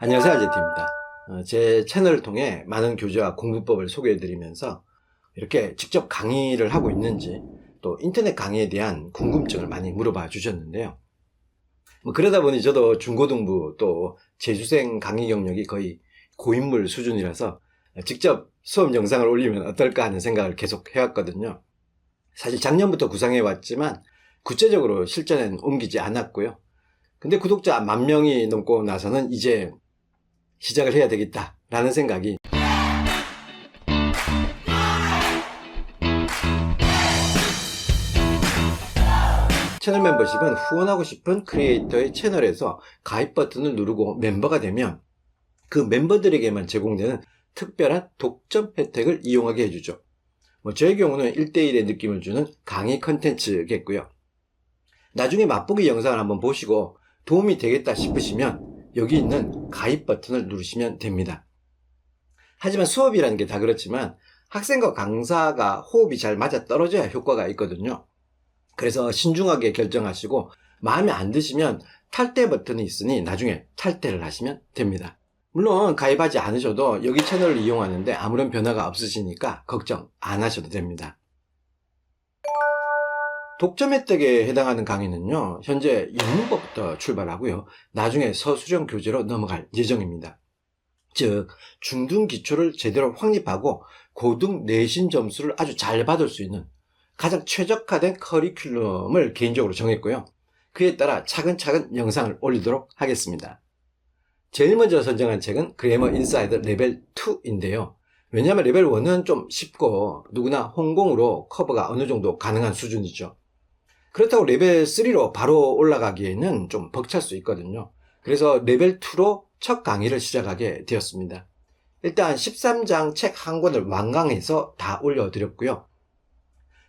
안녕하세요, 아제트입니다. 제 채널을 통해 많은 교재와 공부법을 소개해드리면서 이렇게 직접 강의를 하고 있는지 또 인터넷 강의에 대한 궁금증을 많이 물어봐 주셨는데요. 그러다 보니 저도 중고등부 또 재수생 강의 경력이 거의 고인물 수준이라서 직접 수업 영상을 올리면 어떨까 하는 생각을 계속 해왔거든요. 사실 작년부터 구상해왔지만 구체적으로 실전엔 옮기지 않았고요. 근데 구독자 10,000명이 넘고 나서는 이제 시작을 해야 되겠다라는 생각이 채널 멤버십은 후원하고 싶은 크리에이터의 채널에서 가입 버튼을 누르고 멤버가 되면 그 멤버들에게만 제공되는 특별한 독점 혜택을 이용하게 해주죠. 저의 경우는 1대1의 느낌을 주는 강의 컨텐츠겠고요. 나중에 맛보기 영상을 한번 보시고 도움이 되겠다 싶으시면 여기 있는 가입 버튼을 누르시면 됩니다. 하지만 수업이라는 게 다 그렇지만 학생과 강사가 호흡이 잘 맞아떨어져야 효과가 있거든요. 그래서 신중하게 결정하시고 마음에 안 드시면 탈퇴 버튼이 있으니 나중에 탈퇴를 하시면 됩니다. 물론 가입하지 않으셔도 여기 채널을 이용하는데 아무런 변화가 없으시니까 걱정 안 하셔도 됩니다. 독점 혜택에 해당하는 강의는요, 현재 영문법부터 출발하고요, 나중에 서술형 교재로 넘어갈 예정입니다. 즉, 중등 기초를 제대로 확립하고 고등 내신 점수를 아주 잘 받을 수 있는 가장 최적화된 커리큘럼을 개인적으로 정했고요. 그에 따라 차근차근 영상을 올리도록 하겠습니다. 제일 먼저 선정한 책은 그래머 인사이드 레벨 2인데요. 왜냐하면 레벨 1은 좀 쉽고 누구나 홍공으로 커버가 어느 정도 가능한 수준이죠. 그렇다고 레벨 3로 바로 올라가기에는 좀 벅찰 수 있거든요. 그래서 레벨 2로 첫 강의를 시작하게 되었습니다. 일단 13장 책 한 권을 완강해서 다 올려드렸고요.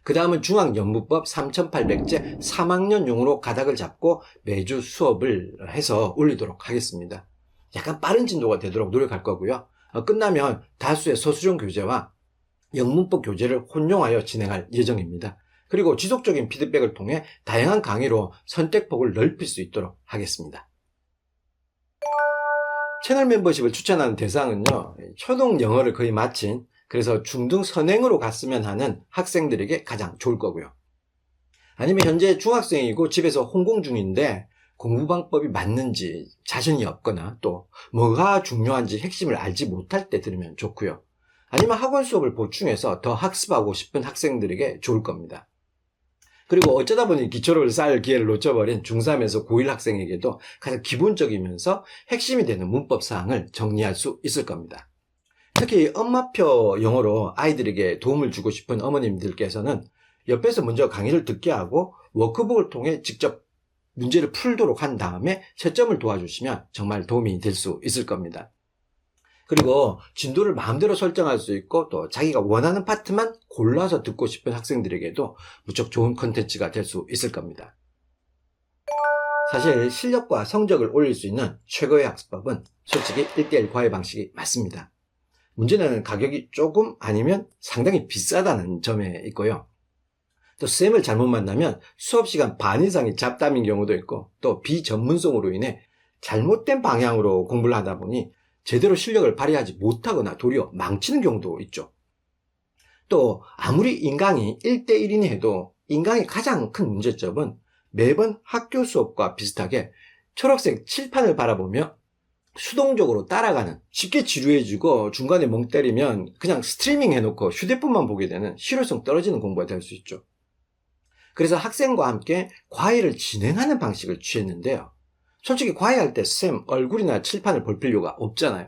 그 다음은 중앙연무법 3800제 3학년용으로 가닥을 잡고 매주 수업을 해서 올리도록 하겠습니다. 약간 빠른 진도가 되도록 노력할 거고요. 끝나면 다수의 서술형 교재와 영문법 교재를 혼용하여 진행할 예정입니다. 그리고 지속적인 피드백을 통해 다양한 강의로 선택폭을 넓힐 수 있도록 하겠습니다. 채널 멤버십을 추천하는 대상은요, 초등 영어를 거의 마친, 그래서 중등 선행으로 갔으면 하는 학생들에게 가장 좋을 거고요. 아니면 현재 중학생이고 집에서 홍공 중인데 공부 방법이 맞는지 자신이 없거나 또 뭐가 중요한지 핵심을 알지 못할 때 들으면 좋고요. 아니면 학원 수업을 보충해서 더 학습하고 싶은 학생들에게 좋을 겁니다. 그리고 어쩌다 보니 기초를 쌓을 기회를 놓쳐버린 중3에서 고1 학생에게도 가장 기본적이면서 핵심이 되는 문법 사항을 정리할 수 있을 겁니다. 특히 엄마표 영어로 아이들에게 도움을 주고 싶은 어머님들께서는 옆에서 먼저 강의를 듣게 하고 워크북을 통해 직접 문제를 풀도록 한 다음에 채점을 도와주시면 정말 도움이 될 수 있을 겁니다. 그리고 진도를 마음대로 설정할 수 있고 또 자기가 원하는 파트만 골라서 듣고 싶은 학생들에게도 무척 좋은 컨텐츠가 될 수 있을 겁니다. 사실 실력과 성적을 올릴 수 있는 최고의 학습법은 솔직히 1대1 과외 방식이 맞습니다. 문제는 가격이 조금 아니면 상당히 비싸다는 점에 있고요. 또 쌤을 잘못 만나면 수업시간 반 이상이 잡담인 경우도 있고 또 비전문성으로 인해 잘못된 방향으로 공부를 하다 보니 제대로 실력을 발휘하지 못하거나 도리어 망치는 경우도 있죠. 또 아무리 인강이 1대1이니 해도 인강의 가장 큰 문제점은 매번 학교 수업과 비슷하게 초록색 칠판을 바라보며 수동적으로 따라가는, 쉽게 지루해지고 중간에 멍 때리면 그냥 스트리밍 해놓고 휴대폰만 보게 되는 실효성 떨어지는 공부가 될 수 있죠. 그래서 학생과 함께 과외를 진행하는 방식을 취했는데요. 솔직히 과외할 때 쌤 얼굴이나 칠판을 볼 필요가 없잖아요.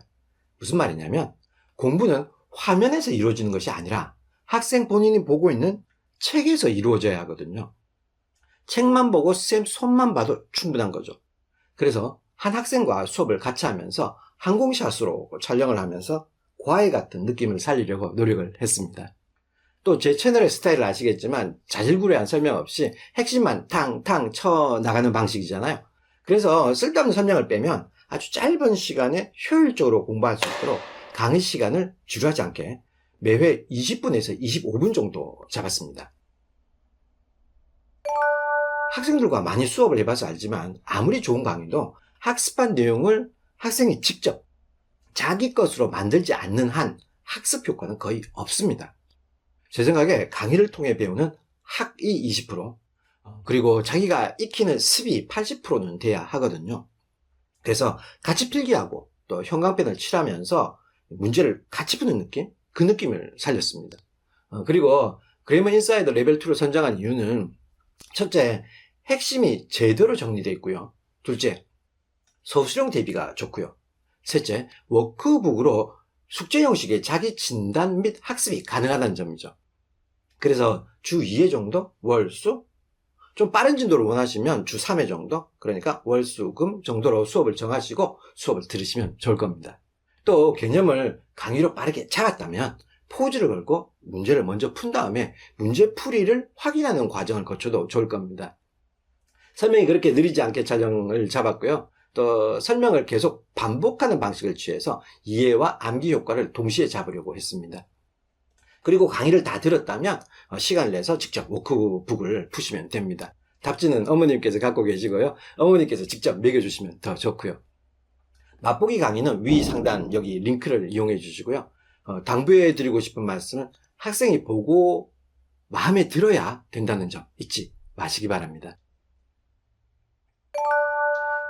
무슨 말이냐면 공부는 화면에서 이루어지는 것이 아니라 학생 본인이 보고 있는 책에서 이루어져야 하거든요. 책만 보고 쌤 손만 봐도 충분한 거죠. 그래서 한 학생과 수업을 같이 하면서 항공샷으로 촬영을 하면서 과외 같은 느낌을 살리려고 노력을 했습니다. 또 제 채널의 스타일을 아시겠지만 자질구레한 설명 없이 핵심만 탕탕 쳐 나가는 방식이잖아요. 그래서 쓸데없는 설명을 빼면 아주 짧은 시간에 효율적으로 공부할 수 있도록 강의 시간을 지루하지 않게 매회 20분에서 25분 정도 잡았습니다. 학생들과 많이 수업을 해봐서 알지만 아무리 좋은 강의도 학습한 내용을 학생이 직접 자기 것으로 만들지 않는 한 학습 효과는 거의 없습니다. 제 생각에 강의를 통해 배우는 학이 20%, 그리고 자기가 익히는 습이 80%는 돼야 하거든요. 그래서 같이 필기하고 또 형광펜을 칠하면서 문제를 같이 푸는 느낌? 그 느낌을 살렸습니다. 그리고 그래머 인사이더 레벨 2를 선정한 이유는 첫째, 핵심이 제대로 정리되어 있고요. 둘째, 서술형 대비가 좋고요. 셋째, 워크북으로 숙제 형식의 자기 진단 및 학습이 가능하다는 점이죠. 그래서 주 2회 정도, 월, 수, 좀 빠른 진도를 원하시면 주 3회 정도, 그러니까 월, 수, 금 정도로 수업을 정하시고 수업을 들으시면 좋을 겁니다. 또 개념을 강의로 빠르게 잡았다면 포즈를 걸고 문제를 먼저 푼 다음에 문제 풀이를 확인하는 과정을 거쳐도 좋을 겁니다. 설명이 그렇게 느리지 않게 촬영을 잡았고요. 또 설명을 계속 반복하는 방식을 취해서 이해와 암기 효과를 동시에 잡으려고 했습니다. 그리고 강의를 다 들었다면 시간을 내서 직접 워크북을 푸시면 됩니다. 답지는 어머님께서 갖고 계시고요. 어머님께서 직접 매겨주시면 더 좋고요. 맛보기 강의는 위 상단 여기 링크를 이용해 주시고요. 당부해 드리고 싶은 말씀은 학생이 보고 마음에 들어야 된다는 점 잊지 마시기 바랍니다.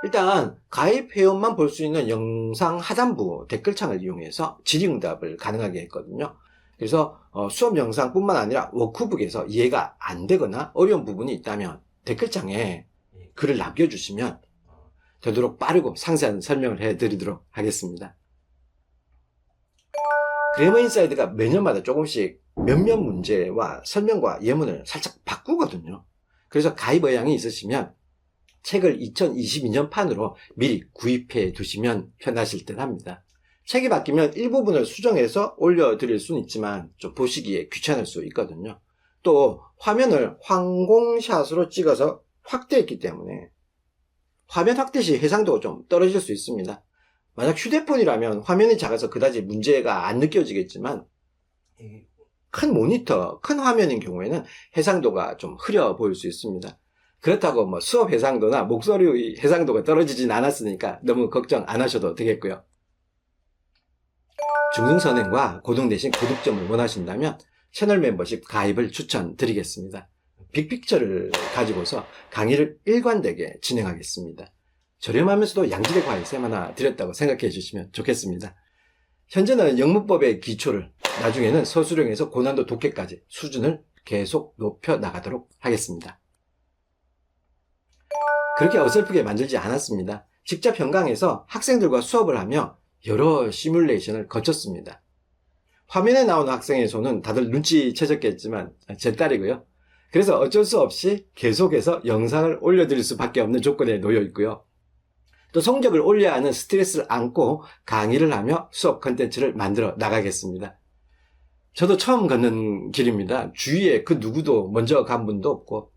일단 가입 회원만 볼 수 있는 영상 하단부 댓글창을 이용해서 질의응답을 가능하게 했거든요. 그래서 수업 영상뿐만 아니라 워크북에서 이해가 안 되거나 어려운 부분이 있다면 댓글창에 글을 남겨주시면 되도록 빠르고 상세한 설명을 해드리도록 하겠습니다. 그래머 인사이드가 매년마다 조금씩 몇몇 문제와 설명과 예문을 살짝 바꾸거든요. 그래서 가입 의향이 있으시면 책을 2022년 판으로 미리 구입해 두시면 편하실 듯 합니다. 책이 바뀌면 일부분을 수정해서 올려드릴 수는 있지만 좀 보시기에 귀찮을 수 있거든요. 또 화면을 황공샷으로 찍어서 확대했기 때문에 화면 확대 시 해상도가 좀 떨어질 수 있습니다. 만약 휴대폰이라면 화면이 작아서 그다지 문제가 안 느껴지겠지만 큰 모니터, 큰 화면인 경우에는 해상도가 좀 흐려 보일 수 있습니다. 그렇다고 뭐 수업 해상도나 목소리 해상도가 떨어지진 않았으니까 너무 걱정 안 하셔도 되겠고요. 중등선행과 고등 대신 고득점을 원하신다면 채널 멤버십 가입을 추천드리겠습니다. 빅픽처를 가지고서 강의를 일관되게 진행하겠습니다. 저렴하면서도 양질의 과외쌤 하나 드렸다고 생각해 주시면 좋겠습니다. 현재는 영문법의 기초를, 나중에는 서술형에서 고난도 독해까지 수준을 계속 높여 나가도록 하겠습니다. 그렇게 어설프게 만들지 않았습니다. 직접 현강에서 학생들과 수업을 하며 여러 시뮬레이션을 거쳤습니다. 화면에 나오는 학생의 손은 다들 눈치채셨겠지만 제 딸이고요. 그래서 어쩔 수 없이 계속해서 영상을 올려드릴 수밖에 없는 조건에 놓여 있고요. 또 성적을 올려야 하는 스트레스를 안고 강의를 하며 수업 컨텐츠를 만들어 나가겠습니다. 저도 처음 걷는 길입니다. 주위에 그 누구도 먼저 간 분도 없고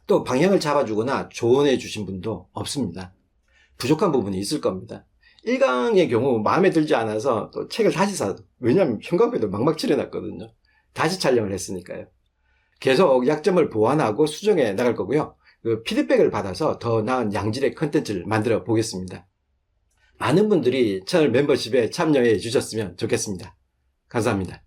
또 방향을 잡아주거나 조언해 주신 분도 없습니다. 부족한 부분이 있을 겁니다. 1강의 경우 마음에 들지 않아서 또 책을 다시 왜냐하면 형광펜도 막막 칠해놨거든요. 다시 촬영을 했으니까요. 계속 약점을 보완하고 수정해 나갈 거고요. 그 피드백을 받아서 더 나은 양질의 컨텐츠를 만들어 보겠습니다. 많은 분들이 채널 멤버십에 참여해 주셨으면 좋겠습니다. 감사합니다.